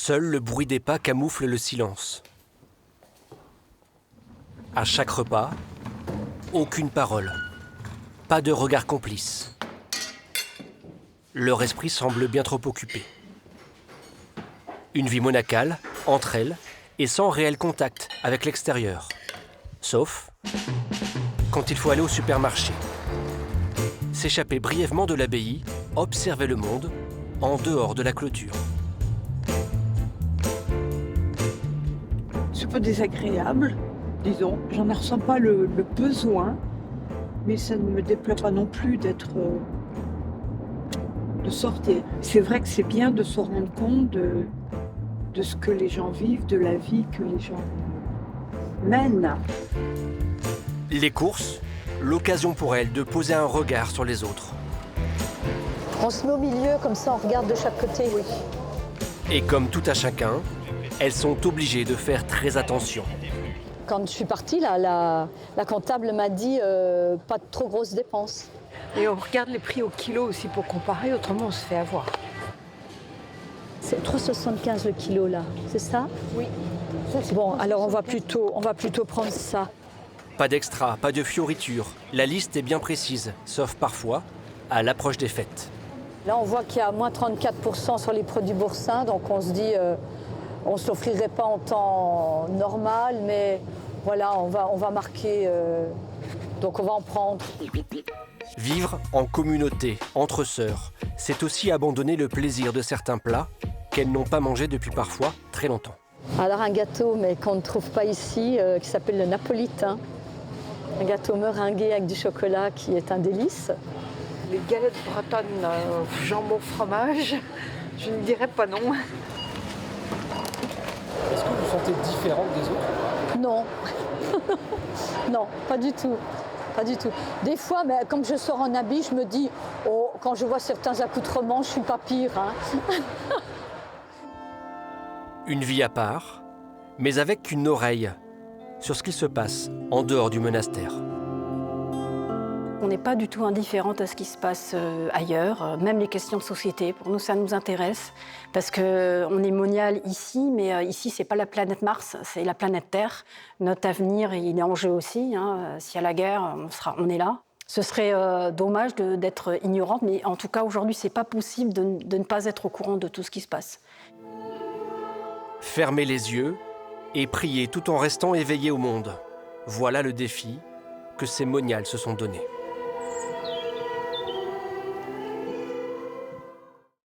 Seul le bruit des pas camoufle le silence. À chaque repas, aucune parole, pas de regard complice. Leur esprit semble bien trop occupé. Une vie monacale, entre elles, et sans réel contact avec l'extérieur. Sauf quand il faut aller au supermarché. S'échapper brièvement de l'abbaye, observer le monde, en dehors de la clôture. C'est pas désagréable, disons. J'en ressens pas le besoin, mais ça ne me déplaît pas non plus de sortir. C'est vrai que c'est bien de se rendre compte de ce que les gens vivent, de la vie que les gens mènent. Les courses, l'occasion pour elles de poser un regard sur les autres. On se met au milieu, comme ça on regarde de chaque côté. Oui. Et comme tout à chacun, elles sont obligées de faire très attention. Quand je suis partie, la comptable m'a dit pas de trop grosses dépenses. Et on regarde les prix au kilo aussi pour comparer, autrement on se fait avoir. C'est 3,75 le kilo là, c'est ça? Oui. Bon, alors on va plutôt prendre ça. Pas d'extra, pas de fioritures. La liste est bien précise, sauf parfois à l'approche des fêtes. Là, on voit qu'il y a moins 34% sur les produits boursins, donc on se dit, on ne s'offrirait pas en temps normal, mais voilà, on va marquer, donc on va en prendre. Vivre en communauté, entre sœurs, c'est aussi abandonner le plaisir de certains plats qu'elles n'ont pas mangés depuis parfois très longtemps. Alors un gâteau, mais qu'on ne trouve pas ici, qui s'appelle le napolitain. Un gâteau meringué avec du chocolat qui est un délice. Les galettes bretonnes, jambon fromage, je ne dirais pas non. Est-ce que vous vous sentez différente des autres? Non. Non, pas du tout. Pas du tout. Des fois, mais comme je sors en habit, je me dis, oh, quand je vois certains accoutrements, je ne suis pas pire. Hein. Une vie à part, mais avec une oreille sur ce qui se passe en dehors du monastère. On n'est pas du tout indifférente à ce qui se passe ailleurs, même les questions de société. Pour nous, ça nous intéresse parce qu'on est monial ici, mais ici, ce n'est pas la planète Mars, c'est la planète Terre. Notre avenir, il est en jeu aussi. Hein. S'il y a la guerre, on est là. Ce serait dommage d'être ignorante, mais en tout cas, aujourd'hui, ce n'est pas possible de ne pas être au courant de tout ce qui se passe. Fermer les yeux et prier tout en restant éveillé au monde. Voilà le défi que ces moniales se sont donnés.